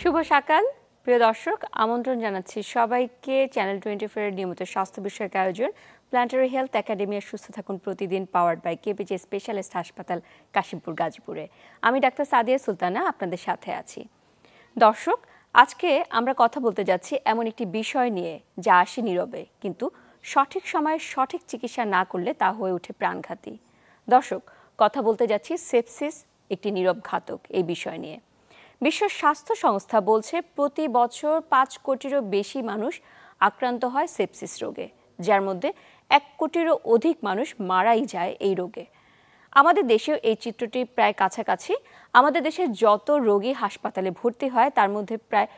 শুভ সকাল প্রিয় দর্শক, আমন্ত্রণ জানাচ্ছি সবাইকে চ্যানেল 24 এর নিয়মিত স্বাস্থ্য বিষয়ক আয়োজন প্ল্যানেটারি হেলথ একাডেমি সুস্থ থাকুন প্রতিদিন পাওয়ার্ড বাই কেপিজি স্পেশালিস্ট হাসপাতাল কাশিমপুর গাজীপুরে। আমি ডাক্তার সাদিয়া সুলতানা আপনাদের সাথে আছি। দর্শক, আজকে আমরা কথা বলতে যাচ্ছি এমন একটি বিষয় নিয়ে যা আসে নীরবে, কিন্তু সঠিক সময়ে সঠিক চিকিৎসা না করলে তা হয়ে ওঠে প্রাণঘাতী। দর্শক, কথা বলতে যাচ্ছি সেপসিস একটি নীরব ঘাতক এই বিষয় নিয়ে। বিশ্ব স্বাস্থ্য সংস্থা বলছে প্রতি বছর 5 কোটিরও বেশি মানুষ আক্রান্ত হয় সেপসিস রোগে, যার মধ্যে 1 কোটিরও অধিক মানুষ মারাই যায় এই রোগে। আমাদের দেশেও এই চিত্রটি প্রায় কাছাকাছি। আমাদের দেশে যত রোগী হাসপাতালে ভর্তি হয় তার মধ্যে প্রায়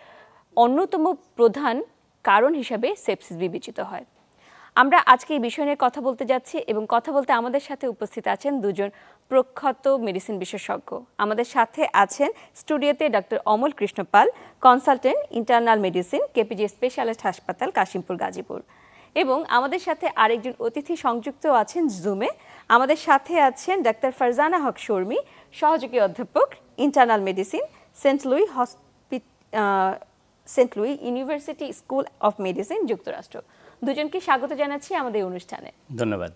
অন্যতম প্রধান কারণ হিসাবে সেপসিস বিবেচিত হয়। আমরা আজকে এই বিষয় নিয়ে কথা বলতে যাচ্ছি এবং কথা বলতে আমাদের সাথে উপস্থিত আছেন দুজন প্রখ্যাত মেডিসিন বিশেষজ্ঞ। আমাদের সাথে আছেন স্টুডিওতে doctor Amal Krishna Pal, consultant internal medicine, KPG specialist হাসপাতাল কাশিমপুর গাজীপুর। এবং আমাদের সাথে আরেকজন অতিথি সংযুক্ত আছেন জুমে। আমাদের সাথে আছেন ডাক্তার ফারজানা হক শর্মী, সহযোগী অধ্যাপক internal medicine, Saint Louis university school of medicine, যুক্তরাষ্ট্র। দুজনকে স্বাগত জানাচ্ছি আমাদের অনুষ্ঠানে। ধন্যবাদ।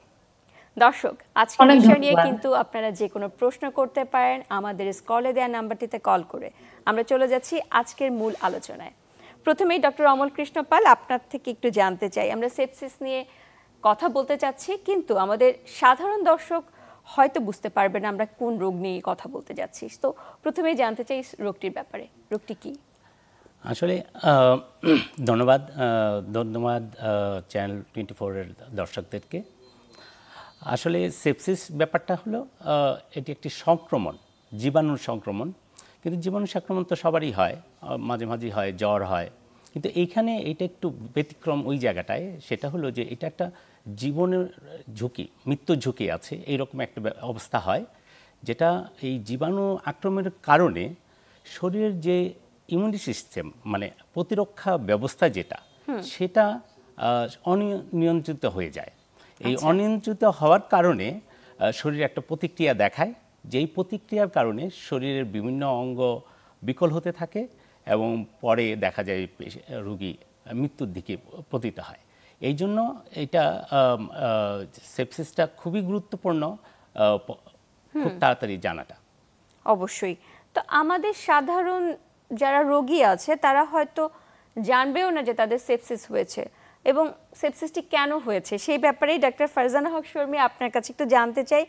দর্শক, আজকের বিষয় নিয়ে কিন্তু আপনারা যে কোনো প্রশ্ন করতে পারেন আমাদের স্ক্রলে দেওয়া নাম্বারটিতে কল করে। আমরা চলে যাচ্ছি আজকের মূল আলোচনায়। প্রথমেই ডক্টর অমল কৃষ্ণ পাল, আপনার থেকে একটু জানতে চাই, আমরা সেপসিস নিয়ে কথা বলতে চাচ্ছি, কিন্তু আমাদের সাধারণ দর্শক হয়তো বুঝতে পারবে না আমরা কোন রোগ নিয়ে কথা বলতে যাচ্ছি। তো প্রথমেই জানতে চাই রোগটির ব্যাপারে, রোগটি কি? আসলে ধন্যবাদ চ্যানেল 24 এর দর্শকদেরকে। আসলে সেপসিস ব্যাপারটা হলো এটি একটি সংক্রমণ, জীবাণুর সংক্রমণ। কিন্তু জীবাণু সংক্রমণ তো সবারই হয়, মাঝে মাঝে হয়, জ্বর হয়। কিন্তু এইখানে এটা একটু ব্যতিক্রম ওই জায়গাটায়, সেটা হলো যে এটা একটা জীবনের ঝুঁকি, মৃত্যুর ঝুঁকি আছে, এইরকম একটা অবস্থা হয়, যেটা এই জীবাণু আক্রমণের কারণে শরীরের যে ইমিউনি সিস্টেম মানে প্রতিরক্ষা ব্যবস্থা যেটা, সেটা অনিয়ন্ত্রিত হয়ে যায়। এই অনিয়ন্ত্রিত হওয়ার কারণে শরীরে একটা প্রতিক্রিয়া দেখায়, যেই প্রতিক্রিয়ার কারণে শরীরের বিভিন্ন অঙ্গ বিকল হতে থাকে এবং পরে দেখা যায় রোগী মৃত্যুর দিকে পতিত হয়। এই জন্য এটা সেপসিসটা খুবই গুরুত্বপূর্ণ, খুব তাড়াতাড়ি জানাটা। অবশ্যই। তো আমাদের সাধারণ যারা রোগী আছে তারা হয়তো জানবেও না যে তাদের সেপসিস হয়েছে এবং সেপসিসটি কেন হয়েছে, সেই ব্যাপারেই ডাক্তার ফারজানা হক শর্মী আপনার কাছে একটু জানতে চাই।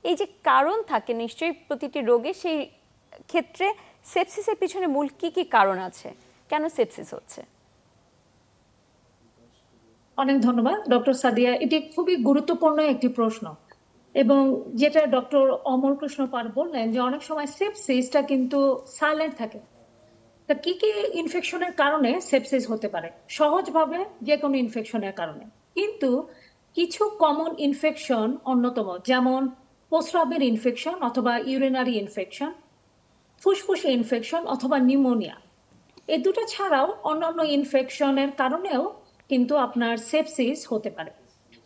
এই যে কারণ থাকে নিশ্চয়ই প্রতিটি রোগে, সেই ক্ষেত্রে সেপসিসের পিছনে মূল কি কি কারণ আছে, কেন সেপসিস হচ্ছে? অনেক ধন্যবাদ ডক্টর সাদিয়া, এটি খুবই গুরুত্বপূর্ণ একটি প্রশ্ন। এবং যেটা ডক্টর অমল কৃষ্ণ পাল বললেন যে অনেক সময় সেপসিসটা কিন্তু সাইলেন্ট থাকে। তা কি কি ইনফেকশনের কারণে সেপসিস হতে পারে? সহজভাবে যে কোনো ইনফেকশনের কারণে, কিন্তু কিছু কমন ইনফেকশন অন্যতম, যেমন প্রস্রাবের ইনফেকশন অথবা ইউরিনারি ইনফেকশন, ফুসফুসে ইনফেকশন অথবা নিউমোনিয়া। এই দুটো ছাড়াও অন্যান্য ইনফেকশনের কারণেও কিন্তু আপনার সেপসিস হতে পারে।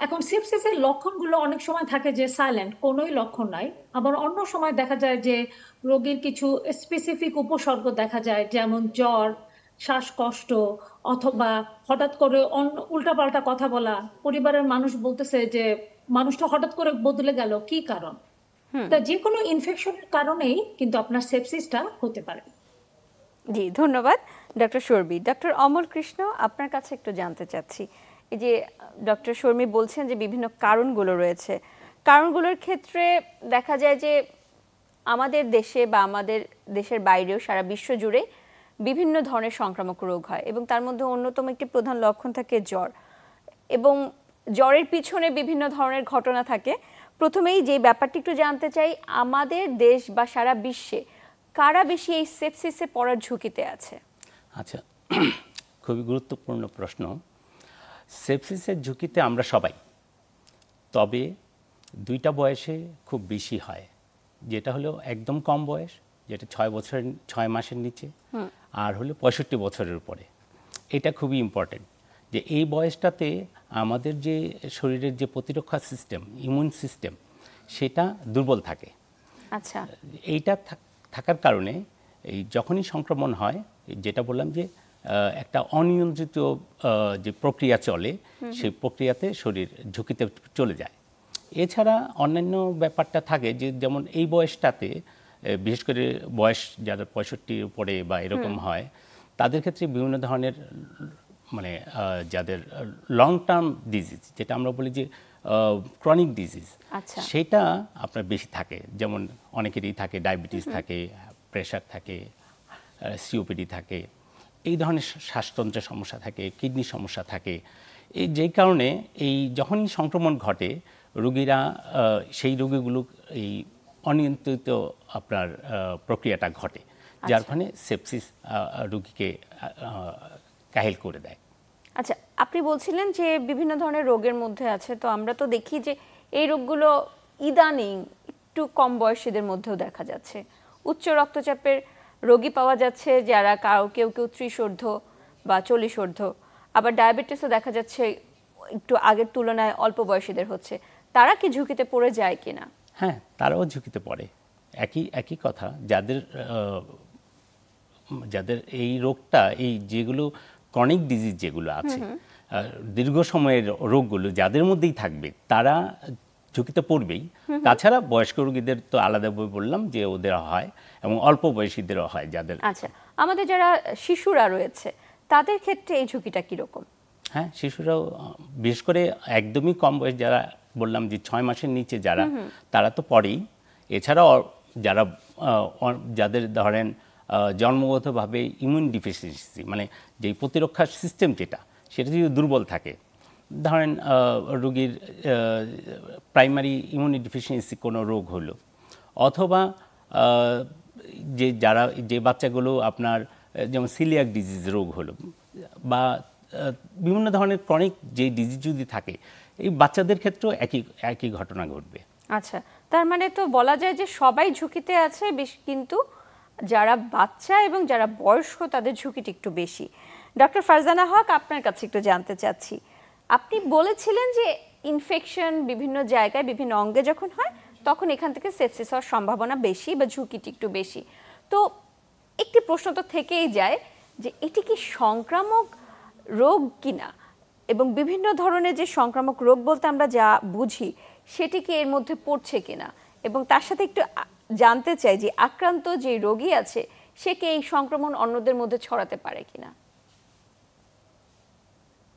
এখন সেপসিসের লক্ষণগুলো অনেক সময় থাকে যে সাইলেন্ট, কোনোই লক্ষণ নাই। আবার অন্য সময় দেখা যায় যে রোগীর কিছু স্পেসিফিক উপসর্গ দেখা যায়, যেমন জ্বর, শ্বাসকষ্ট, অথবা হঠাৎ করে উল্টাপাল্টা কথা বলা। পরিবারের মানুষ বলতেছে যে মানুষটা হঠাৎ করে বদলে গেল, কি কারণ? তা যে কোনো ইনফেকশনের কারণেই কিন্তু আপনার সেপসিসটা হতে পারে। জি, ধন্যবাদ ডক্টর শর্মী। ডক্টর অমল কৃষ্ণ, আপনার কাছে একটু জানতে চাচ্ছি, এই যে ডক্টর শর্মী বলছেন যে বিভিন্ন কারণগুলো রয়েছে, কারণগুলোর ক্ষেত্রে দেখা যায় যে আমাদের দেশে বা আমাদের দেশের বাইরেও সারা বিশ্ব জুড়ে বিভিন্ন ধরনের সংক্রামক রোগ হয় এবং তার মধ্যে অন্যতম একটি প্রধান লক্ষণ থাকে জ্বর, এবং জ্বরের পিছনে বিভিন্ন ধরনের ঘটনা থাকে। প্রথমেই যে ব্যাপারটি একটু জানতে চাই, আমাদের দেশ বা সারা বিশ্বে কারা বেশি এই সেপসিসে পড়ার ঝুঁকিতে আছে? আচ্ছা, খুবই গুরুত্বপূর্ণ প্রশ্ন। সেপসিসের ঝুঁকিতে আমরা সবাই, তবে দুইটা বয়সে খুব বেশি হয়। যেটা হলো একদম কম বয়স, যেটা 6 মাসের নিচে, আর হলো 65 বছরের উপরে। এটা খুবই ইম্পর্টেন্ট যে এই বয়সটাতে আমাদের যে শরীরের যে প্রতিরক্ষা সিস্টেম, ইমিউন সিস্টেম, সেটা দুর্বল থাকে। আচ্ছা, এইটা থাকার কারণে এই যখনই সংক্রমণ হয় যেটা বললাম যে একটা অনিয়ন্ত্রিত যে প্রক্রিয়া চলে সেই প্রক্রিয়াতে শরীর ঝুঁকিতে চলে যায়। এছাড়া অন্যান্য ব্যাপারটা থাকে যে যেমন এই বয়সটাতে বিশেষ করে বয়স যারা 65 উপরে বা এরকম হয় তাদের ক্ষেত্রে বিভিন্ন ধরনের মানে যাদের লং টার্ম ডিজিজ যেটা আমরা বলি যে ক্রনিক ডিজিজ সেটা আপনার বেশি থাকে। যেমন অনেকেরই থাকে ডায়াবেটিস থাকে, প্রেশার থাকে, সিওপিডি থাকে, এই ধরনের শ্বাসতন্ত্রের সমস্যা থাকে, কিডনির সমস্যা থাকে। এই যেই কারণে এই যখনই সংক্রমণ ঘটে রোগীরা সেই রোগীগুলো এই অনিয়ন্ত্রিত আপনার প্রক্রিয়াটা ঘটে, যার ফলে সেপসিস রোগীকে কাহিল করে দেয়। আচ্ছা, আপনি বলছিলেন যে বিভিন্ন ধরনের রোগের মধ্যে আছে, তো আমরা তো দেখি যে এই রোগগুলো ইদানিং একটু কম বয়সীদের মধ্যেও দেখা যাচ্ছে। উচ্চ রক্তচাপের রোগী পাওয়া যাচ্ছে যারা কেউ 30 বা 40, আবার ডায়াবেটিসও দেখা যাচ্ছে একটু আগের তুলনায় অল্প বয়সীদের হচ্ছে। তারা কি ঝুঁকিতে পড়ে যায় কিনা? হ্যাঁ, তারাও ঝুঁকিতে পড়ে। একই কথা, যাদের এই রোগটা, এই যেগুলো ক্রনিক ডিজিজ যেগুলো আছে, দীর্ঘ সময়ের রোগগুলো যাদের মধ্যেই থাকবে তারা ঝুঁকিতে পড়বেই। তাছাড়া বয়স্ক রোগীদের তো আলাদাভাবে বললাম যে ওদের হয়, এবং অল্প বয়সীদেরও হয় যাদের। আচ্ছা, আমাদের যারা শিশুরা রয়েছে তাদের ক্ষেত্রে এই ঝুঁকিটা কীরকম? হ্যাঁ, শিশুরাও, বিশেষ করে একদমই কম বয়স যারা বললাম যে 6 মাসের নিচে যারা, তারা তো পড়েই। এছাড়াও যাদের ধরেন জন্মগতভাবে ইমিউন ডিফিসিয়েন্সি, মানে যে প্রতিরক্ষা সিস্টেম যেটা, সেটা যদি দুর্বল থাকে, ধরেন রোগীর প্রাইমারি ইমিউন ডিফিসিয়েন্সি কোনো রোগ হলো, অথবা যে বাচ্চাগুলো আপনার যেমন সিলিয়াক ডিজিজ রোগ হলো, বা বিভিন্ন ধরনের ক্রনিক যে ডিজিজ যদি থাকে, এই বাচ্চাদের ক্ষেত্রেও একই ঘটনা ঘটবে। আচ্ছা, তার মানে তো বলা যায় যে সবাই ঝুঁকিতে আছে, কিন্তু যারা বাচ্চা এবং যারা বয়স্ক তাদের ঝুঁকিটা একটু বেশি। ডক্টর ফারজানা হক, আপনার কাছে একটু জানতে চাচ্ছি, আপনি বলেছিলেন যে ইনফেকশন বিভিন্ন জায়গায় বিভিন্ন অঙ্গে যখন হয় তখন এখান থেকে সেপসিস হওয়ার সম্ভাবনা বেশি বা ঝুঁকিটি একটু বেশি। তো একটি প্রশ্ন তো থেকেই যায় যে এটি কি সংক্রামক রোগ কিনা, এবং বিভিন্ন ধরনের যে সংক্রামক রোগ বলতে আমরা যা বুঝি সেটি কি এর মধ্যে পড়ছে কিনা, এবং তার সাথে একটু জানতে চাই যে আক্রান্ত যে রোগী আছে সে কি এই সংক্রমণ অন্যদের মধ্যে ছড়াতে পারে কিনা।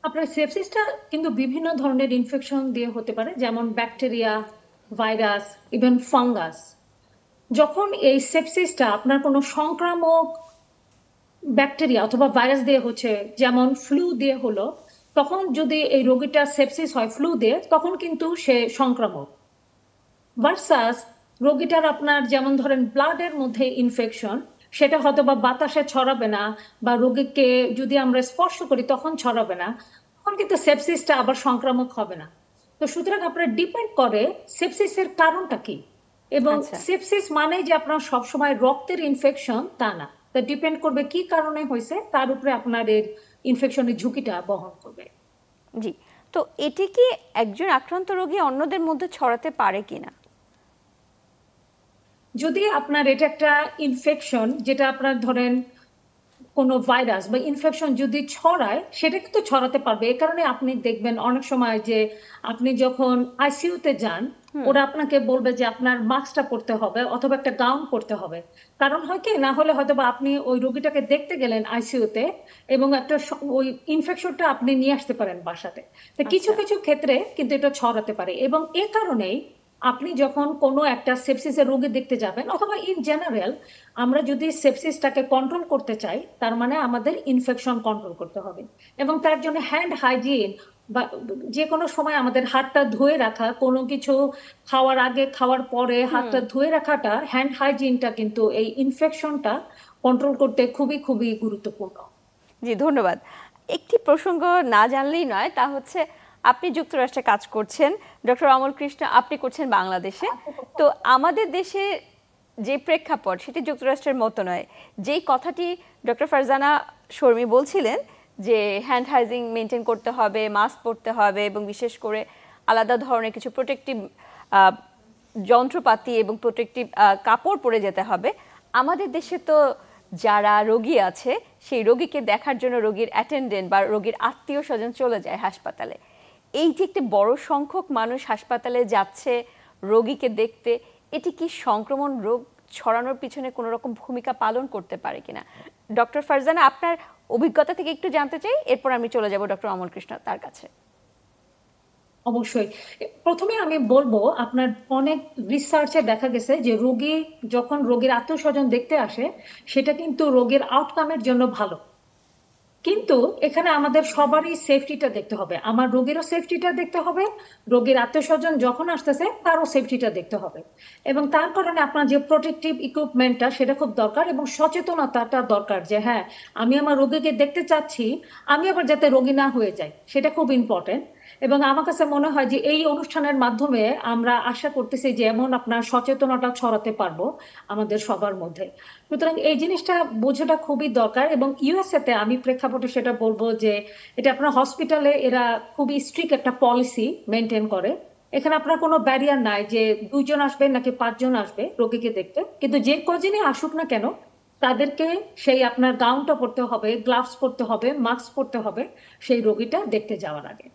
আপনার সেপসিসটা কিন্তু বিভিন্ন ধরনের ইনফেকশন দিয়ে হতে পারে, যেমন ব্যাকটেরিয়া, ভাইরাস, ইভেন ফাঙ্গাস। যখন এই সেপসিসটা আপনার কোনো সংক্রামক ব্যাকটেরিয়া অথবা ভাইরাস দিয়ে হচ্ছে, যেমন ফ্লু দিয়ে হলো, তখন যদি এই রোগীটা সেপসিস হয় ফ্লু দিয়ে, তখন কিন্তু সে সংক্রামক। ভার্সাস রোগীটার আপনার যেমন ধরেন ব্লাডের মধ্যে ইনফেকশন, সেটা হয়তো বা বাতাসে ছড়াবে না, বা রোগীকে যদি আমরা স্পর্শ করি তখন ছড়াবে না, তখন কিন্তু সেপসিসটা আবার সংক্রামক হবে না। তো সুতরাং আপনার ডিপেন্ড করে সেপসিসের কারণটা কি, এবং সেপসিস মানে যে আপনার সবসময় রক্তের ইনফেকশন তা না, তা ডিপেন্ড করবে কি কারণে হয়েছে, তার উপরে আপনার এর ইনফেকশনের ঝুঁকিটা বহন করবে। জি, তো এটি কি একজন আক্রান্ত রোগী অন্যদের মধ্যে ছড়াতে পারে কিনা? যদি আপনার এটা একটা ইনফেকশন, যেটা আপনার ধরেন কোনো ভাইরাস বা ইনফেকশন যদি ছড়ায়, সেটা কিন্তু ছড়াতে পারবে। এই কারণে আপনি দেখবেন অনেক সময় যে আপনি যখন আইসিইউতে যান, ওরা আপনাকে বলবে যে আপনার মাস্কটা পরতে হবে অথবা একটা গাউন পরতে হবে। কারণ হয় কি, না হলে হয়তো বা আপনি ওই রোগীটাকে দেখতে গেলেন আইসিইউতে, এবং একটা ওই ইনফেকশনটা আপনি নিয়ে আসতে পারেন বাসাতে। তো কিছু কিছু ক্ষেত্রে কিন্তু এটা ছড়াতে পারে, এবং এ কারণেই আপনি যখন কোনো একটা সেপসিসের রোগী দেখতে যাবেন, অথবা ইন জেনারেল আমরা যদি সেপসিসটাকে কন্ট্রোল করতে চাই, তার মানে আমাদের ইনফেকশন কন্ট্রোল করতে হবে। এবং তার জন্য হ্যান্ড হাইজিন, বা যে কোনো সময় আমাদের হাতটা ধুয়ে রাখা, কোনো কিছু খাওয়ার আগে খাওয়ার পরে হাতটা ধুয়ে রাখাটা, হ্যান্ড হাইজিনটা কিন্তু এই ইনফেকশনটা কন্ট্রোল করতে খুবই খুবই গুরুত্বপূর্ণ। জি, ধন্যবাদ। একটি প্রসঙ্গ না জানলেই নয়, তা হচ্ছে আপনি যুক্তরাষ্ট্রে কাজ করছেন, ডক্টর অমল কৃষ্ণ আপনি করছেন বাংলাদেশে। তো আমাদের দেশে যে প্রেক্ষাপট সেটি যুক্তরাষ্ট্রের মতো নয়। যেই কথাটি ডক্টর ফারজানা শর্মী বলছিলেন যে হ্যান্ড হাইজিন মেনটেন করতে হবে, মাস্ক পরতে হবে, এবং বিশেষ করে আলাদা ধরনের কিছু প্রোটেক্টিভ যন্ত্রপাতি এবং প্রোটেক্টিভ কাপড় পরে যেতে হবে, আমাদের দেশে তো যারা রোগী আছে সেই রোগীকে দেখার জন্য রোগীর অ্যাটেন্ডেন্ট বা রোগীর আত্মীয় স্বজন চলে যায় হাসপাতালে। এই যে একটি বড় সংখ্যক মানুষ হাসপাতালে যাচ্ছে রোগীকে দেখতে, এটি কি সংক্রমণ রোগ ছড়ানোর পিছনে কোনো রকম ভূমিকা পালন করতে পারে কিনা? ডক্টর ফারজানা, আপনার অভিজ্ঞতা থেকে একটু জানতে চাই, এরপর আমি চলে যাব ডক্টর অমল কৃষ্ণ তার কাছে। অবশ্যই। প্রথমে আমি বলবো, আপনার অনেক রিসার্চে দেখা গেছে যে রোগী যখন রোগীর আত্মীয় স্বজন দেখতে আসে সেটা কিন্তু রোগীর আউটকামের জন্য ভালো, কিন্তু এখানে আমাদের সবারই সেফটিটা দেখতে হবে। আমার রোগীরও সেফটিটা দেখতে হবে, রোগীর আত্মীয় স্বজন যখন আসতেছে তারও সেফটিটা দেখতে হবে, এবং তার কারণে আপনার যে প্রোটেক্টিভ ইকুইপমেন্টটা সেটা খুব দরকার, এবং সচেতনতাটা দরকার যে হ্যাঁ আমি আমার রোগীকে দেখতে চাচ্ছি, আমি আবার যাতে রোগী না হয়ে যাই সেটা খুব ইম্পর্টেন্ট। এবং আমার কাছে মনে হয় যে এই অনুষ্ঠানের মাধ্যমে আমরা আশা করতেছি যে এমন আপনার সচেতনতা ছড়াতে পারবো আমাদের সবার মধ্যে। সুতরাং এই জিনিসটা বোঝাটা খুবই দরকার। এবং ইউএসএ তে আমি প্রেক্ষাপটে সেটা বলবো যে এটা আপনার হসপিটালে এরা খুবই স্ট্রিক্ট একটা পলিসি মেনটেন করে। এখানে আপনার কোনো ব্যারিয়ার নাই যে 2 জন আসবে নাকি 5 জন আসবে রোগীকে দেখতে, কিন্তু যে কজনই আসুক না কেন তাদেরকে সেই আপনার গাউনটা পরতে হবে, গ্লাভস পরতে হবে, মাস্ক পরতে হবে সেই রোগীটা দেখতে যাওয়ার আগে।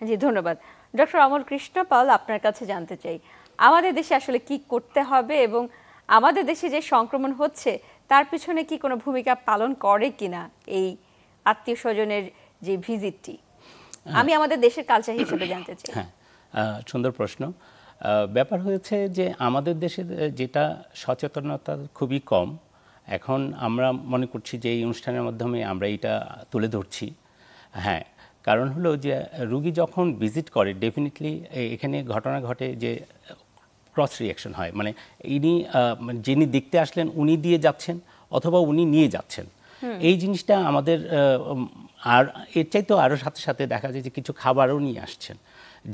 জি, ধন্যবাদ। ডক্টর অমল কৃষ্ণ পাল, আপনার কাছে জানতে চাই আমাদের দেশে আসলে কি করতে হবে এবং আমাদের দেশে যে সংক্রমণ হচ্ছে তার পিছনে কি কোনো ভূমিকা পালন করে কিনা এই আত্মীয় স্বজনের যে ভিজিটটি, আমি আমাদের দেশের কালচার হিসেবে জানতে চাই। হ্যাঁ, সুন্দর প্রশ্ন। ব্যাপার হয়েছে যে আমাদের দেশে যেটা সচেতনতা খুবই কম, এখন আমরা মনে করছি যে এই অনুষ্ঠানের মাধ্যমে আমরা এটা তুলে ধরছি। হ্যাঁ, কারণ হলো যে রুগী যখন ভিজিট করে ডেফিনেটলি এখানে ঘটনা ঘটে যে ক্রস রিয়াকশন হয়, মানে ইনি যিনি দেখতে আসলেন উনি দিয়ে যাচ্ছেন অথবা উনি নিয়ে যাচ্ছেন। এই জিনিসটা আমাদের আর এর চাইতেও আরও সাথে সাথে দেখা যায় যে কিছু খাবারও নিয়ে আসছেন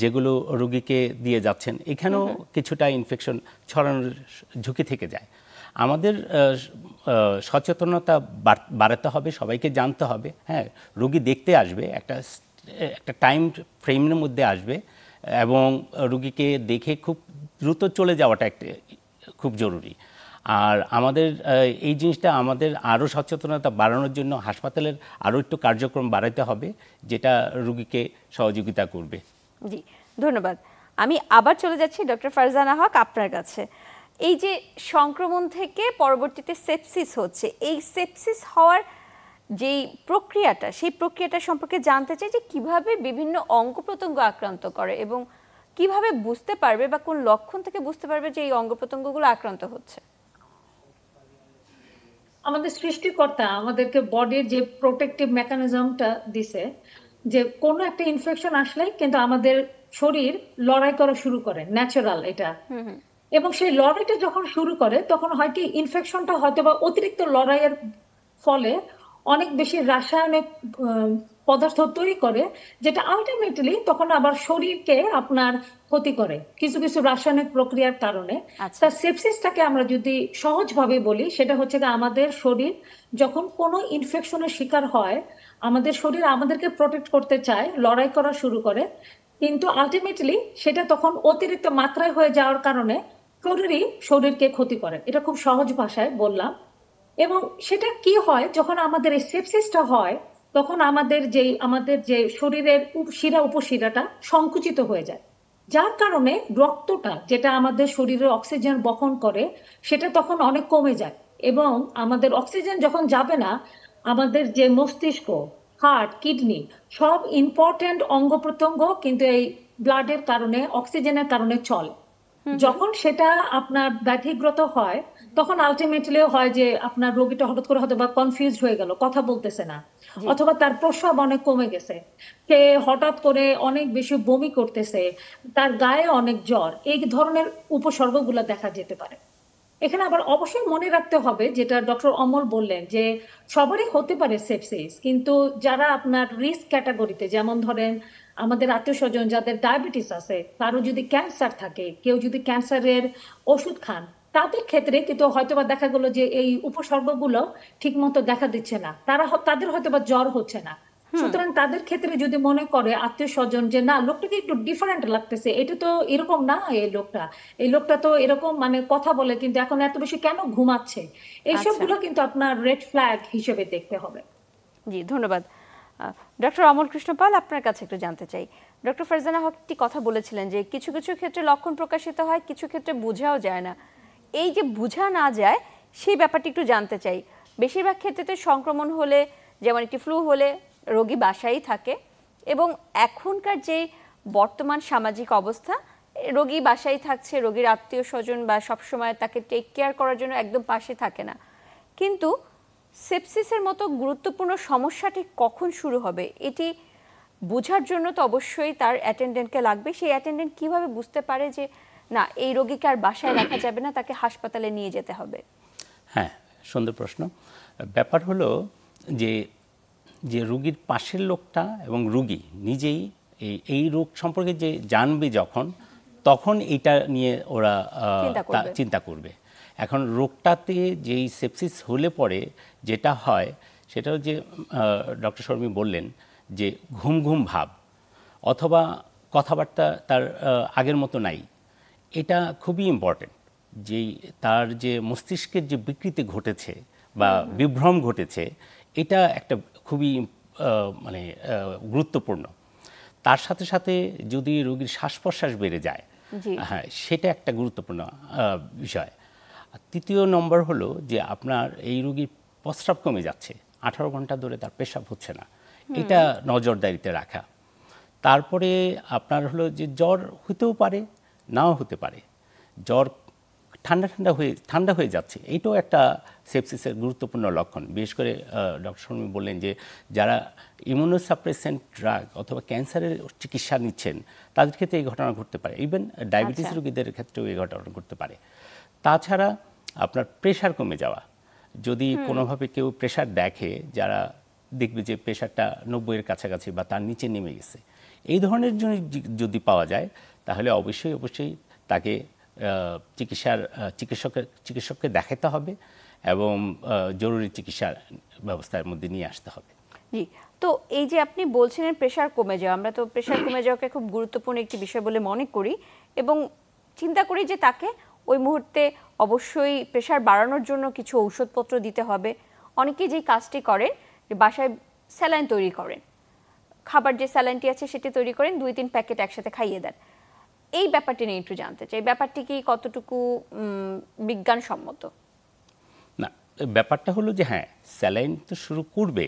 যেগুলো রোগীকে দিয়ে যাচ্ছেন, এখানেও কিছুটা ইনফেকশন ছড়ানোর ঝুঁকি থেকে যায়। আমাদের সচেতনতা বাড়াতে হবে, সবাইকে জানতে হবে। হ্যাঁ, রোগী দেখতে আসবে, একটা টাইম ফ্রেমের মধ্যে আসবে এবং রোগীকে দেখে খুব দ্রুত চলে যাওয়াটা খুব জরুরি। আর আমাদের এই জিনিসটা আমাদের আরও সচেতনতা বাড়ানোর জন্য হাসপাতালের আরও একটু কার্যক্রম বাড়াতে হবে যেটা রোগীকে সহযোগিতা করবে। জি, ধন্যবাদ। আমি আবার চলে যাচ্ছি ডক্টর ফারজানা হক আপনার কাছে। এই যে সংক্রমণ থেকে পরবর্তীতে সেপসিস হচ্ছে, এই সেপসিস হওয়ার যেই প্রক্রিয়াটা, সেই প্রক্রিয়াটা সম্পর্কে জানতে চাই যে কিভাবে বিভিন্ন অঙ্গ প্রত্যঙ্গ আক্রান্ত করে এবং কিভাবে বুঝতে পারবে বা কোন লক্ষণ থেকে বুঝতে পারবে যে এই অঙ্গ প্রত্যঙ্গগুলো আক্রান্ত হচ্ছে। আমাদের সৃষ্টিকর্তা আমাদেরকে বডির যে প্রোটেক্টিভ মেকানিজমটা দিছে, যে কোনো একটা ইনফেকশন আসলে কিন্তু আমাদের শরীর লড়াই করা শুরু করে, ন্যাচারাল এটা। এবং সেই লড়াইটা যখন শুরু করে তখন হয় কি, ইনফেকশনটা হয়তো বা অতিরিক্ত লড়াইয়ের ফলে অনেক বেশি রাসায়নিক পদার্থ তৈরি করে, যেটা আলটিমেটলি তখন আবার শরীরকে আপনার ক্ষতি করে কিছু কিছু রাসায়নিক প্রক্রিয়ার কারণে। তার সেপসিসটাকে আমরা যদি সহজভাবে বলি, সেটা হচ্ছে যে আমাদের শরীর যখন কোনো ইনফেকশনের শিকার হয়, আমাদের শরীর আমাদেরকে প্রোটেক্ট করতে চায়, লড়াই করা শুরু করে, কিন্তু আলটিমেটলি সেটা তখন অতিরিক্ত মাত্রায় হয়ে যাওয়ার কারণে শরীরই শরীরকে ক্ষতি করে। এটা খুব সহজ ভাষায় বললাম। এবং সেটা কি হয়, যখন আমাদের এই সেপসিসটা হয় তখন আমাদের যে শরীরের শিরা উপশিরাটা সংকুচিত হয়ে যায়, যার কারণে রক্তটা যেটা আমাদের শরীরে অক্সিজেন বহন করে সেটা তখন অনেক কমে যায়। এবং আমাদের অক্সিজেন যখন যাবে না, আমাদের যে মস্তিষ্ক, হার্ট, কিডনি, সব ইম্পর্টেন্ট অঙ্গ প্রত্যঙ্গ কিন্তু এই ব্লাডের কারণে, অক্সিজেনের কারণে চলে। যখন সেটা আপনার ব্যাধিগ্রস্ত হয় তখন আলটিমেটলি হয় যে আপনার রোগীটা হঠাৎ করে হয়তো বা কনফিউজড হয়ে গেল, কথা বলতেছে না, অথবা তার প্রস্রাব অনেক কমে গেছে, সে হঠাৎ করে অনেক বেশি বমি করতেছে, তার গায়ে অনেক জ্বর, এই ধরনের উপসর্গগুলো দেখা যেতে পারে। এখানে আবার অবশ্যই মনে রাখতে হবে, যেটা ডক্টর অমল বললেন, যে সবারই হতে পারে সেপসিস, কিন্তু যারা আপনার রিস্ক ক্যাটাগরিতে, যেমন ধরেন আমাদের আত্মীয় স্বজন যাদের ডায়াবেটিস আছে, কারো যদি ক্যান্সার থাকে, কেউ যদি ক্যান্সারের ওষুধ খান, তাদের ক্ষেত্রে কিন্তু হয়তোবা দেখা গেল যে এই উপসর্গগুলো ঠিক মতো দেখা দিচ্ছে না, তাদের হয়তোবা জ্বর হচ্ছে না, সুতরাং তাদের ক্ষেত্রে যদি মনে করে আত্মীয় স্বজন যে না লোকটাকে একটু ডিফারেন্ট লাগতেছে, এটা তো এরকম না, এই লোকটা তো এরকম মানে কথা বলে কিন্তু এখন এত বেশি কেন ঘুমাচ্ছে, আচ্ছা, এইসবগুলো কিন্তু আপনার রেড ফ্ল্যাগ হিসেবে দেখতে হবে। জি ধন্যবাদ। ডক্টর অমল কৃষ্ণ পাল, আপনার কাছে একটু জানতে চাই, ডক্টর ফারজানা হক একটি কথা বলেছিলেন যে কিছু কিছু ক্ষেত্রে লক্ষণ প্রকাশিত হয়, কিছু ক্ষেত্রে বোঝাও যায় না। এই যে বোঝা না যায় সেই ব্যাপারটি একটু জানতে চাই। বেশিরভাগ ক্ষেত্রে সংক্রমণ হলে, যেমন একটি ফ্লু হলে রোগী বাসায় থাকে, এবং এখনকার যে বর্তমান সামাজিক অবস্থা, রোগী বাসায় থাকছে, রোগীর আত্মীয় স্বজন বা সবসময় তাকে টেক কেয়ার করার জন্য একদম পাশে থাকে না। কিন্তু সেপসিসের মতো গুরুত্বপূর্ণ সমস্যাটি কখন শুরু হবে এটি বোঝার জন্য তো অবশ্যই তার অ্যাটেন্ডেন্টকে লাগবে। সেই অ্যাটেন্ডেন্ট কিভাবে বুঝতে পারে যে না এই রোগীকে আর বাসায় রাখা যাবে না, তাকে হাসপাতালে নিয়ে যেতে হবে? হ্যাঁ, সুন্দর প্রশ্ন। ব্যাপার হলো যে যে রোগীর পাশের লোকটা এবং রোগী নিজেই এই রোগ সম্পর্কে যে জানবে তখন এইটা নিয়ে ওরা চিন্তা করবে। এখন রোগটাতে যেই সেপসিস হলে পরে যেটা হয় সেটাও যে ডক্টর শর্মী বললেন যে ঘুম ঘুম ভাব অথবা কথাবার্তা তার আগের মতো নাই, এটা খুবই ইম্পর্টেন্ট। তার যে মস্তিষ্কের যে বিকৃতি ঘটেছে বা বিভ্রম ঘটেছে, এটা একটা খুবই মানে গুরুত্বপূর্ণ। তার সাথে সাথে যদি রোগীর শ্বাস প্রশ্বাস বেড়ে যায়, হ্যাঁ সেটা একটা গুরুত্বপূর্ণ বিষয়। তৃতীয় নম্বর হলো যে আপনার এই রোগীর প্রস্রাব কমে যাচ্ছে, 18 ঘন্টা ধরে তার পেশাব হচ্ছে না, এটা নজরদারিতে রাখা। তারপরে আপনার হলো যে জ্বর হতেও পারে, নাও হতে পারে, জ্বর ঠান্ডা হয়ে যাচ্ছে, এটাও একটা সেপসিসের গুরুত্বপূর্ণ লক্ষণ। বিশেষ করে ডক্টর শর্মী বললেন যে যারা ইমিউনোসাপ্রেসেন্ট ড্রাগ অথবা ক্যান্সারের চিকিৎসা নিচ্ছেন তাদের ক্ষেত্রে এই ঘটনা ঘটতে পারে, ইভেন ডায়াবেটিস রোগীদের ক্ষেত্রেও এই ঘটনা ঘটতে পারে। তাছাড়া আপনার প্রেশার কমে যাওয়া, যদি কোনোভাবে কেউ প্রেশার দেখে, যারা দেখবে যে প্রেশারটা 90-এর কাছাকাছি বা তার নিচে নেমে গেছে, এই ধরনের যদি পাওয়া যায় তাহলে অবশ্যই তাকে চিকিৎসককে দেখাতে হবে এবং জরুরি চিকিৎসার ব্যবস্থার মধ্যে নিয়ে আসতে হবে। জি, তো এই যে আপনি বলছিলেন প্রেশার কমে যাওয়া, আমরা তো প্রেশার কমে যাওয়াকে খুব গুরুত্বপূর্ণ একটি বিষয় বলে মনে করি এবং চিন্তা করি যে তাকে ওই মুহূর্তে অবশ্যই প্রেশার বাড়ানোর জন্য কিছু ঔষধপত্র দিতে হবে। অনেকেই যে কাজটি করেন যে বাসায় স্যালাইন তৈরি করেন, খাবার যে স্যালাইনটি আছে সেটি তৈরি করেন, 2-3 প্যাকেট একসাথে খাইয়ে দেন। এই ব্যাপারটি নিয়ে একটু জানতে চাই, ব্যাপারটি কি কতটুকু বিজ্ঞানসম্মত? না, ব্যাপারটা হলো যে হ্যাঁ স্যালাইন তো শুরু করবে,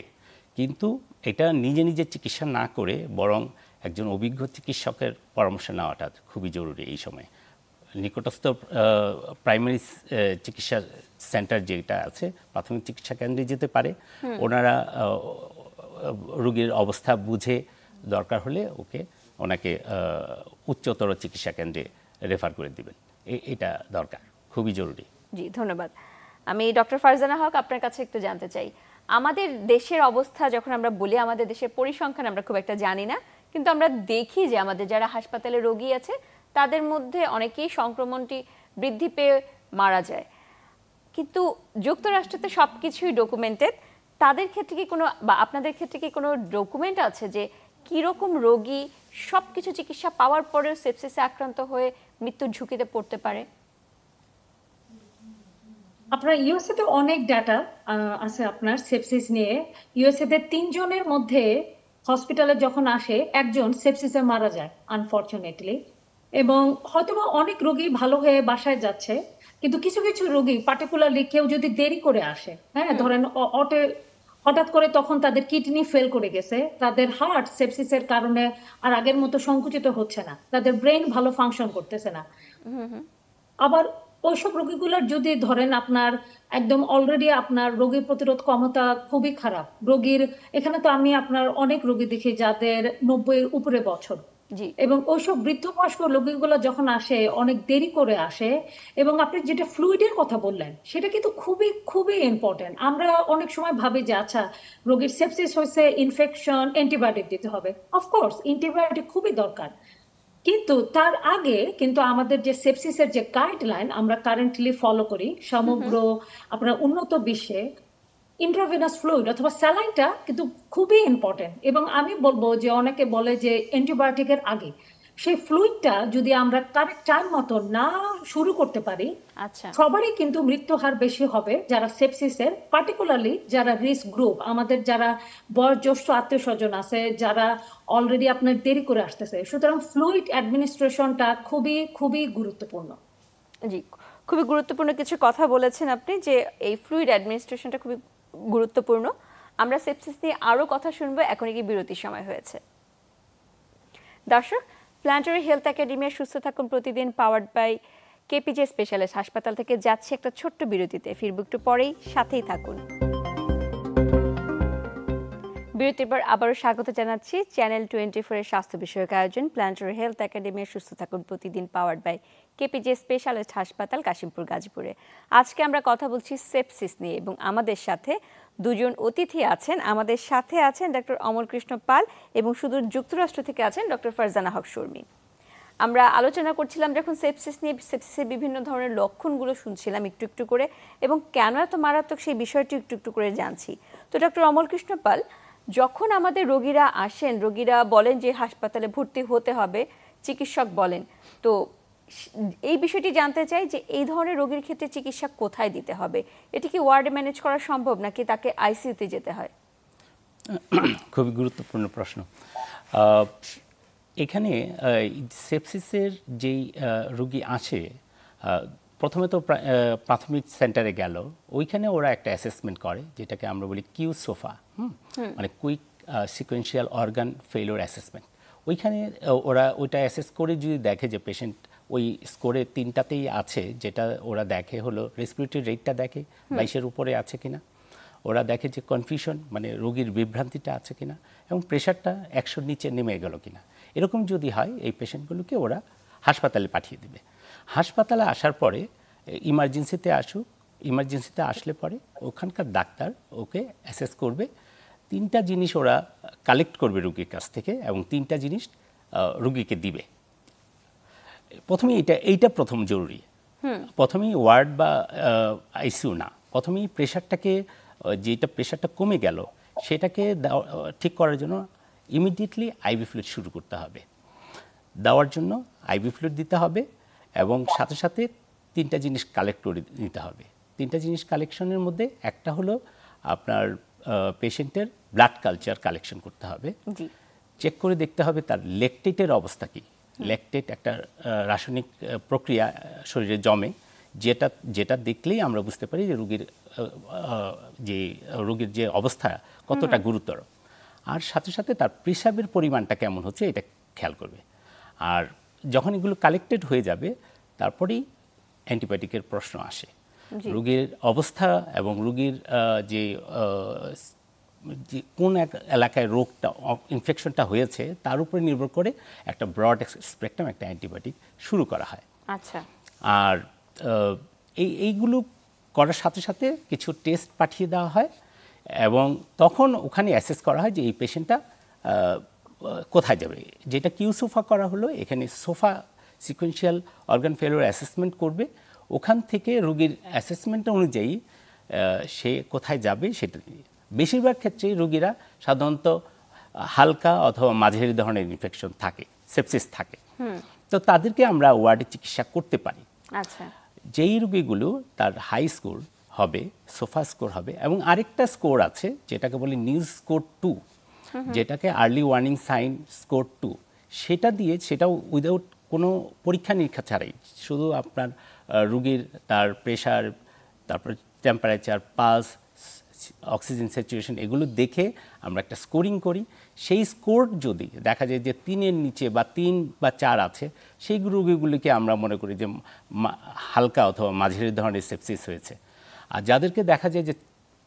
কিন্তু এটা নিজে চিকিৎসা না করে বরং একজন অভিজ্ঞ চিকিৎসকের পরামর্শ নেওয়াটা খুবই জরুরি। এই সময় নিকটস্থ প্রাইমারি চিকিৎসা সেন্টার যেটা আছে, প্রাথমিক চিকিৎসা কেন্দ্রে যেতে পারে, ওনারা রোগীর অবস্থা বুঝে দরকার হলে ওনাকে উচ্চতর চিকিৎসা কেন্দ্রে রেফার করে দিবেন, এটা দরকার, খুবই জরুরি। জি ধন্যবাদ। আমি ডক্টর ফারজানা হক আপনার কাছে একটু জানতে চাই, আমাদের দেশের অবস্থা যখন আমরা বলি, আমাদের দেশের পরিসংখ্যান আমরা খুব একটা জানি না, কিন্তু আমরা দেখি যে আমাদের যারা হাসপাতালে রোগী আছে তাদের মধ্যে অনেকেই সংক্রমণটি বৃদ্ধি পেয়ে মারা যায়। কিন্তু যুক্তরাষ্ট্রতে সব কিছুই ডকুমেন্টেড, তাদের ক্ষেত্রে কি কোনো বা আপনাদের ক্ষেত্রে কি কোনো ডকুমেন্ট আছে যে কীরকম রোগী সব কিছু চিকিৎসা পাওয়ার পরেও সেপসিসে আক্রান্ত হয়ে মৃত্যুর ঝুঁকিতে পড়তে পারে? আপনার ইউএসএ তে অনেক ডাটা আছে আপনার সেপসিস নিয়ে। ইউএসএ তে 3 জনের মধ্যে হসপিটালে যখন আসে একজন সেপসিসে মারা যায় আনফরচুনেটলি, এবং হয়তোবা অনেক রোগী ভালো হয়ে বাসায় যাচ্ছে, কিন্তু কিছু কিছু রোগী পার্টিকুলারলি কেউ যদি দেরি করে আসে, হ্যাঁ ধরেন হঠাৎ করে তখন তাদের কিডনি ফেল করে গেছে, তাদের হার্ট সেপসিসের কারণে আর আগের মতো সংকুচিত হচ্ছে না, তাদের ব্রেন ভালো ফাংশন করতেছে না, আবার ওইসব রোগীগুলোর যদি ধরেন আপনার একদম অলরেডি আপনার রোগী প্রতিরোধ ক্ষমতা খুবই খারাপ, রোগীর এখানে তো আমি আপনার অনেক রোগী দেখি যাদের 90-এর উপরে বছর, এবং ওইসব বৃদ্ধ বয়স্ক রোগীগুলো যখন আসে অনেক দেরি করে আসে, এবং আপনি যেটা ফ্লুইডের কথা বললেন সেটা কিন্তু খুবই খুবই ইম্পর্টেন্ট। আমরা অনেক সময় ভাবি যে আচ্ছা রোগীর সেপসিস হয়েছে, ইনফেকশন, অ্যান্টিবায়োটিক দিতে হবে, অফকোর্স অ্যান্টিবায়োটিক খুবই দরকার, কিন্তু তার আগে কিন্তু আমাদের যে সেপসিসের যে গাইডলাইন আমরা কারেন্টলি ফলো করি সমগ্র আপনার উন্নত বিশ্বে, ইন্ট্রাভেনাস ফ্লুইড অথবা স্যালাইনটা কিন্তু খুবই ইম্পর্টেন্ট। এবং আমি বলবো যে অনেকে বলে যে অ্যান্টিবায়োটিকের আগে সেই ফ্লুইডটা যদি আমরা কারেক্ট টাইম মতো না শুরু করতে পারি, আচ্ছা, সবারই কিন্তু মৃত্যু হার বেশি হবে যারা সেপসিসের, পার্টিকুলারলি যারা রিস্ক গ্রুপ, আমাদের যারা বয়োজ্যেষ্ঠ আত্মীয় স্বজন আছে, যারা অলরেডি আপনার দেরি করে আসতেছে। সুতরাং ফ্লুইড অ্যাডমিনিস্ট্রেশনটা খুবই খুবই গুরুত্বপূর্ণ। জি, খুবই গুরুত্বপূর্ণ কিছু কথা বলেছেন আপনি, যে এই ফ্লুইড অ্যাডমিনিস্ট্রেশনটা খুবই গুরুত্বপূর্ণ। আমরা সেপসিস নিয়ে আরও কথা শুনবো, এখন কি বিরতির সময় হয়েছে। দর্শক, প্ল্যান্টারি হেলথ একাডেমির সুস্থ থাকুন প্রতিদিন পাওয়ার্ড বাই কেপিজে স্পেশালিস্ট হাসপাতাল থেকে যাচ্ছে একটা ছোট্ট বিরতিতে, ফিরব একটু পরেই, সাথেই থাকুন। বিরতির পর আবারও স্বাগত জানাচ্ছি চ্যানেল 24-এর স্বাস্থ্য বিষয়ক আয়োজন প্ল্যান্টারি হেলথ একাডেমির সুস্থ থাকুন প্রতিদিন পাওয়ার্ড বাই কেপিজে স্পেশালিস্ট হাসপাতাল কাশিমপুর গাজীপুরে। আজকে আমরা কথা বলছি সেপসিস নিয়ে এবং আমাদের সাথে দুজন অতিথি আছেন। আমাদের সাথে আছেন ডক্টর অমল কৃষ্ণ পাল এবং সুদূর যুক্তরাষ্ট্র থেকে আছেন ডক্টর ফারজানা হক শর্মী। আমরা আলোচনা করছিলাম যখন সেপসিস নিয়ে, সেপসিসের বিভিন্ন ধরনের লক্ষণগুলো শুনছিলাম একটু একটু করে, এবং কেন এত মারাত্মক সেই বিষয়টি একটু একটু করে জানছি। তো ডক্টর অমল কৃষ্ণ পাল, যখন আমাদের রোগীরা আসেন, রোগীরা বলেন যে হাসপাতালে ভর্তি হতে হবে, চিকিৎসক বলেন, তো এই বিষয়টি জানতে চাই যে এই ধরনের রোগীর ক্ষেত্রে চিকিৎসা কোথায় দিতে হবে? এটি কি ওয়ার্ডে ম্যানেজ করা সম্ভব নাকি তাকে আইসিইউতে যেতে হয়? খুবই গুরুত্বপূর্ণ প্রশ্ন। এখানে সেপসিসের যেই রোগী আসে, প্রথমে তো প্রাথমিক সেন্টারে গেল, ওইখানে ওরা একটা অ্যাসেসমেন্ট করে যেটাকে আমরা বলি কিউ সোফা, মানে quick sequential organ failure assessment. ওইখানে ওরা ওইটা অ্যাসেস করে যদি দেখে যে পেশেন্ট ওই স্কোরে 3টাতেই আছে, যেটা ওরা দেখে হলো রেসপিরেটরি রেটটা দেখে 22-এর উপরে আছে কিনা, ওরা দেখে যে কনফিউশন মানে রোগীর বিভ্রান্তিটা আছে কিনা, এবং প্রেশারটা 100-র নিচে নেমে গেল কিনা। এরকম যদি হয় এই পেশেন্টগুলোকে ওরা হাসপাতালে পাঠিয়ে দেবে। হাসপাতালে আসার পরে ইমার্জেন্সিতে আসুক, ইমার্জেন্সিতে আসলে পরে ওখানকার ডাক্তার ওকে অ্যাসেস করবে। 3টা জিনিস ওরা কালেক্ট করবে রোগীর কাছ থেকে এবং 3টা জিনিস রোগীকে দিবে। প্রথমে এইটা প্রথম জরুরি। প্রথমেই ওয়ার্ড বা আইসিইউ না, প্রথমেই প্রেশারটাকে, যেটা প্রেশারটা কমে গেল সেটাকে ঠিক করার জন্য ইমিডিয়েটলি আইভি ফ্লুইড শুরু করতে হবে। দেওয়ার জন্য আইভি ফ্লুইড দিতে হবে এবং সাথে সাথে 3টা জিনিস কালেক্ট করে নিতে হবে। 3টা জিনিস কালেকশনের মধ্যে একটা হলো আপনার পেশেন্টের ব্লাড কালচার কালেকশন করতে হবে, চেক করে দেখতে হবে তার ল্যাকটেটের অবস্থা কী। ল্যাকটেট একটা রাসায়নিক প্রক্রিয়া শরীরে জমে, যেটা দেখলেই আমরা বুঝতে পারি যে রোগীর যে অবস্থা কতটা গুরুতর। আর সাথে সাথে তার পেশাবের পরিমাণটা কেমন হচ্ছে এটা খেয়াল করবে। আর যখন এগুলো কালেক্টেড হয়ে যাবে তারপরেই অ্যান্টিবায়োটিকের প্রশ্ন আসে। রোগীর অবস্থা এবং রোগীর যে কোন এলাকায় রোগটা ইনফেকশনটা হয়েছে তার উপরে নির্ভর করে একটা ব্রড স্পেকট্রাম একটা অ্যান্টিবায়োটিক শুরু করা হয়। আচ্ছা। আর এইগুলো করার সাথে সাথে কিছু টেস্ট পাঠিয়ে দেওয়া হয় এবং তখন ওখানে অ্যাসেস করা হয় যে এই পেশেন্টটা কোথায় যাবে। যেটা কিউ সোফা করা হলো, এখানে sofa sequential organ failure assessment করবে। ওখান থেকে রোগীর অ্যাসেসমেন্ট অনুযায়ী সে কোথায় যাবে সেটা। বেশিরভাগ ক্ষেত্রেই রোগীরা সাধারণত হালকা অথবা মাঝারি ধরনের ইনফেকশন থাকে, সেপসিস থাকে, তো তাদেরকে আমরা ওয়ার্ডে চিকিৎসা করতে পারি। আচ্ছা। যেই রোগীগুলো তার হাই স্কোর হবে, সোফা স্কোর হবে, এবং আরেকটা স্কোর আছে যেটাকে বলি নিউজ স্কোর 2, যেটাকে আর্লি ওয়ার্নিং সাইন স্কোর 2, সেটা দিয়ে, সেটাও উইদাউট কোনো পরীক্ষা নিরীক্ষা ছাড়াই, শুধু আপনার রোগীর তার প্রেশার, তারপর টেম্পারেচার, পালস, অক্সিজেন স্যাচুরেশন, এগুলো দেখে আমরা একটা স্কোরিং করি। সেই স্কোর যদি দেখা যায় যে 3-এর নিচে বা 3 বা 4 আছে, সেই রোগীগুলিকে আমরা মনে করি যে হালকা অথবা মাঝারি ধরনের সেপসিস হয়েছে। আর যাদেরকে দেখা যায় যে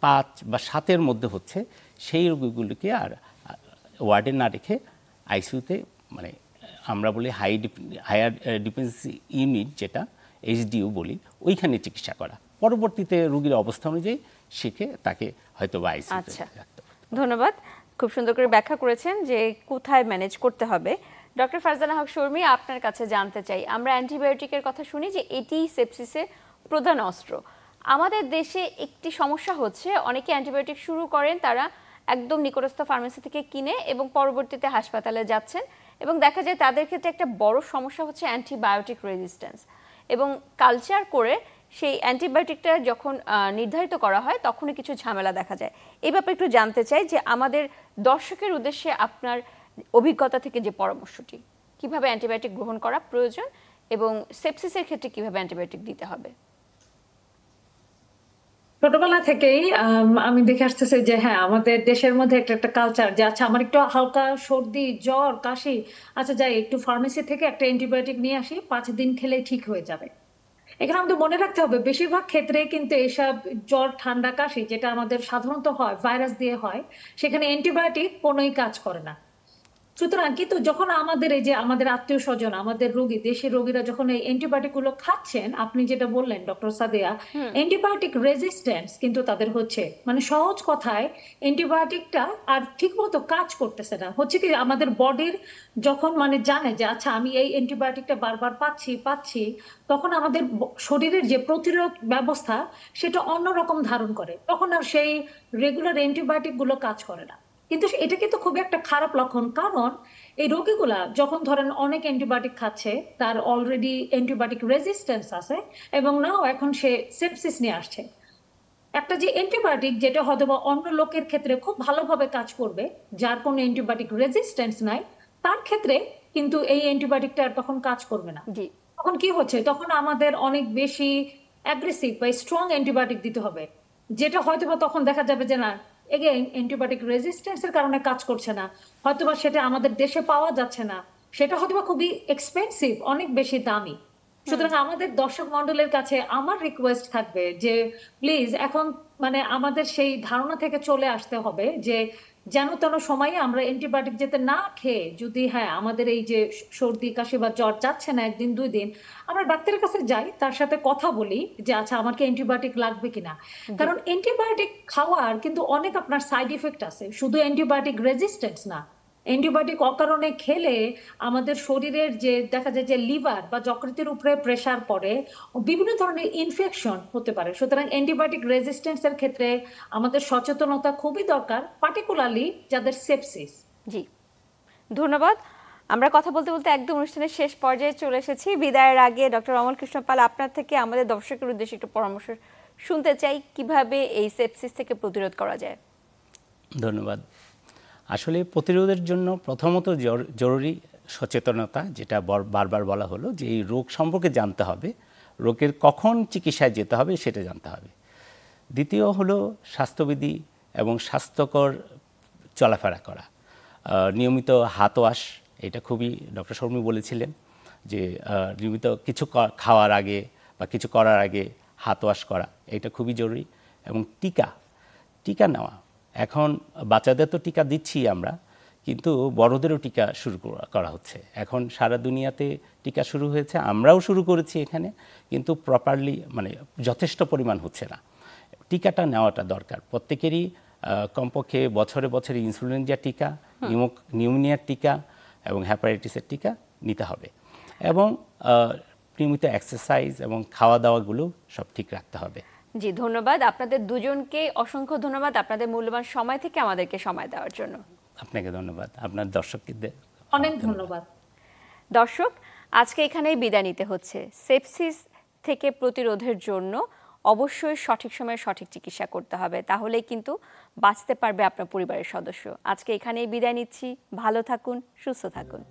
5 বা 7-এর মধ্যে হচ্ছে, সেই রোগীগুলিকে আর ওয়ার্ডে না রেখে আইসিইউতে, মানে আমরা বলি হায়ার ডিপেন্ডেন্সি ইউনিট, যেটা এইচডিইউ বলি, ওইখানে চিকিৎসা করা। পরবর্তীতে রোগীর অবস্থা অনুযায়ী শিখে তাকে হয়তো বা আইসিইউতে রাখতে হবে। ধন্যবাদ, খুব সুন্দর করে ব্যাখ্যা করেছেন যে কোথায় ম্যানেজ করতে হবে। ডক্টর ফারজানা হক শর্মী, আপনার কাছে জানতে চাই, আমরা অ্যান্টিবায়োটিকের কথা শুনি যে এটি সেপসিসের প্রধান অস্ত্র। আমাদের দেশে একটি সমস্যা হচ্ছে, অনেকে অ্যান্টিবায়োটিক শুরু করেন, তারা একদম নিকটস্থ ফার্মেসি থেকে কিনে এবং পরবর্তীতে হাসপাতালে যাচ্ছেন, এবং দেখা যায় তাদের ক্ষেত্রে একটা বড় সমস্যা হচ্ছে অ্যান্টিবায়োটিক রেজিস্ট্যান্স। এবং কালচার করে সেই অ্যান্টিবায়োটিকটা যখন নির্ধারিত করা হয় তখনই কিছু ঝামেলা দেখা যায়। এই ব্যাপারে একটু জানতে চাই যে আমাদের দর্শকের উদ্দেশ্যে আপনার অভিজ্ঞতা থেকে যে পরামর্শটি, কিভাবে অ্যান্টিবায়োটিক গ্রহণ করা প্রয়োজন এবং সেপসিসের ক্ষেত্রে কিভাবে অ্যান্টিবায়োটিক দিতে হবে। ছোটবেলা থেকেই আমি দেখে আসতেছি যে হ্যাঁ, আমাদের দেশের মধ্যে একটা কালচার যে আচ্ছা আমার একটু হালকা সর্দি জ্বর কাশি, আচ্ছা যাই একটু ফার্মেসি থেকে একটা অ্যান্টিবায়োটিক নিয়ে আসি, 5 দিন খেলেই ঠিক হয়ে যাবে। এখানে আমাদের মনে রাখতে হবে বেশিরভাগ ক্ষেত্রে কিন্তু এসব জ্বর ঠান্ডা কাশি যেটা আমাদের সাধারণত হয় ভাইরাস দিয়ে হয়, সেখানে অ্যান্টিবায়োটিক কোনোই কাজ করে না। সুতরাং কিন্তু যখন আমাদের এই যে আমাদের আত্মীয় স্বজন আমাদের রোগী দেশের রোগীরা যখন এই অ্যান্টিবায়োটিক গুলো খাচ্ছেন, আপনি যেটা বললেন ডক্টর সাদিয়া, অ্যান্টিবায়োটিক রেজিস্ট্যান্স কিন্তু তাদের হচ্ছে, মানে সহজ কথায় অ্যান্টিবায়োটিকটা আর ঠিক মতো কাজ করতেছে না। হচ্ছে কি আমাদের বডির যখন মানে জানে যে আচ্ছা আমি এই অ্যান্টিবায়োটিকটা বারবার পাচ্ছি, তখন আমাদের শরীরের যে প্রতিরোধ ব্যবস্থা সেটা অন্যরকম ধারণ করে, তখন আর সেই রেগুলার অ্যান্টিবায়োটিক গুলো কাজ করে না। কিন্তু এটা কিন্তু খুবই একটা খারাপ লক্ষণ, কারণ এই রোগীগুলা যখন ধরেন অনেক অ্যান্টিবায়োটিক খাচ্ছে, তার অলরেডি অ্যান্টিবায়োটিক রেজিস্ট্যান্স আছে এবং নাও এখন সে সেপসিস নিয়ে আসছে। একটা যে অ্যান্টিবায়োটিক যেটা হয়তো বা অন্য লোকের ক্ষেত্রে খুব ভালোভাবে কাজ করবে, যার কোনো অ্যান্টিবায়োটিক রেজিস্ট্যান্স নাই, তার ক্ষেত্রে কিন্তু এই অ্যান্টিবায়োটিকটা আর তখন কাজ করবে না। জি, তখন কি হচ্ছে, তখন আমাদের অনেক বেশি অ্যাগ্রেসিভ বা স্ট্রং অ্যান্টিবায়োটিক দিতে হবে, যেটা হয়তোবা তখন দেখা যাবে যে না, এগেইন অ্যান্টিবায়োটিক রেজিস্ট্যান্সের কারণে কাজ করছে না, হয়তোবা সেটা আমাদের দেশে পাওয়া যাচ্ছে না, সেটা হয়তোবা খুবই এক্সপেন্সিভ, অনেক বেশি দামি। সুতরাং আমাদের দর্শক মন্ডলের কাছে আমার রিকোয়েস্ট থাকবে যে প্লিজ এখন মানে আমাদের সেই ধারণা থেকে চলে আসতে হবে যে যেন তেন সময়ে আমরা অ্যান্টিবায়োটিক যেতে না খেয়ে, যদি হ্যাঁ আমাদের এই যে সর্দি কাশি বা জ্বর যাচ্ছে না 1 দিন 2 দিন, আমরা ডাক্তারের কাছে যাই, তার সাথে কথা বলি যে আচ্ছা আমার কি অ্যান্টিবায়োটিক লাগবে কিনা। কারণ অ্যান্টিবায়োটিক খাওয়ার কিন্তু অনেক আপনার সাইড ইফেক্ট আছে, শুধু অ্যান্টিবায়োটিক রেজিস্ট্যান্স না। অ্যান্টিবায়োটিক অকারণে খেলে আমাদের শরীরের যে দেখা যায় যে লিভার বা যকৃতের উপরে প্রেসার পড়ে, বিভিন্ন ধরনের ইনফেকশন হতে পারে। সুতরাং অ্যান্টিবায়োটিক রেজিস্ট্যান্সের ক্ষেত্রে আমাদের সচেতনতা খুবই দরকার, পার্টিকুলারলি যাদের সেপসিস। জি, ধন্যবাদ। আমরা কথা বলতে বলতে একদম অনুষ্ঠানের শেষ পর্যায়ে চলে এসেছি। বিদায়ের আগে ডক্টর অমল কৃষ্ণ পাল, আপনার থেকে আমাদের দর্শকের উদ্দেশ্যে একটু পরামর্শ শুনতে চাই, কিভাবে এই সেপসিস থেকে প্রতিরোধ করা যায়। ধন্যবাদ। আসলে প্রতিরোধের জন্য প্রথমত জরুরি সচেতনতা, যেটা বারবার বলা হলো যে এই রোগ সম্পর্কে জানতে হবে, রোগের কখন চিকিৎসায় যেতে হবে সেটা জানতে হবে। দ্বিতীয় হলো স্বাস্থ্যবিধি এবং স্বাস্থ্যকর চলাফেরা করা, নিয়মিত হাত ওয়াশ, এটা খুবই ডক্টর শর্মী বলেছিলেন যে নিয়মিত কিছু খাওয়ার আগে বা কিছু করার আগে হাত ওয়াশ করা, এটা খুবই জরুরি। এবং টিকা নেওয়া, এখন বাচ্চাদের তো টিকা দিচ্ছি আমরা, কিন্তু বড়দেরও টিকা শুরু করা হচ্ছে। এখন সারা দুনিয়াতে টিকা শুরু হয়েছে, আমরাও শুরু করেছি এখানে, কিন্তু প্রপারলি মানে যথেষ্ট পরিমাণ হচ্ছে না। টিকাটা নেওয়াটা দরকার প্রত্যেকেরই, কমপক্ষে বছরে বছরে ইনফ্লুয়েঞ্জা টিকা, নিউমোনিয়ার টিকা এবং হ্যাপাটাইটিসের টিকা নিতে হবে। এবং নিয়মিত এক্সারসাইজ এবং খাওয়া দাওয়াগুলো সব ঠিক রাখতে হবে। জি, ধন্যবাদ আপনাদের দুজনকে, অসংখ্য ধন্যবাদ আপনাদের মূল্যবান সময় থেকে আমাদেরকে সময় দেওয়ার জন্য। আপনাকে ধন্যবাদ, আপনার দর্শকদের অনেক ধন্যবাদ। দর্শক, আজকে এখানেই বিদায় নিতে হচ্ছে। সেপসিস থেকে প্রতিরোধের জন্য অবশ্যই সঠিক সময়ে সঠিক চিকিৎসা করতে হবে, তাহলেই কিন্তু বাঁচতে পারবে আপনার পরিবারের সদস্য। আজকে এখানেই বিদায় নিচ্ছি, ভালো থাকুন, সুস্থ থাকুন।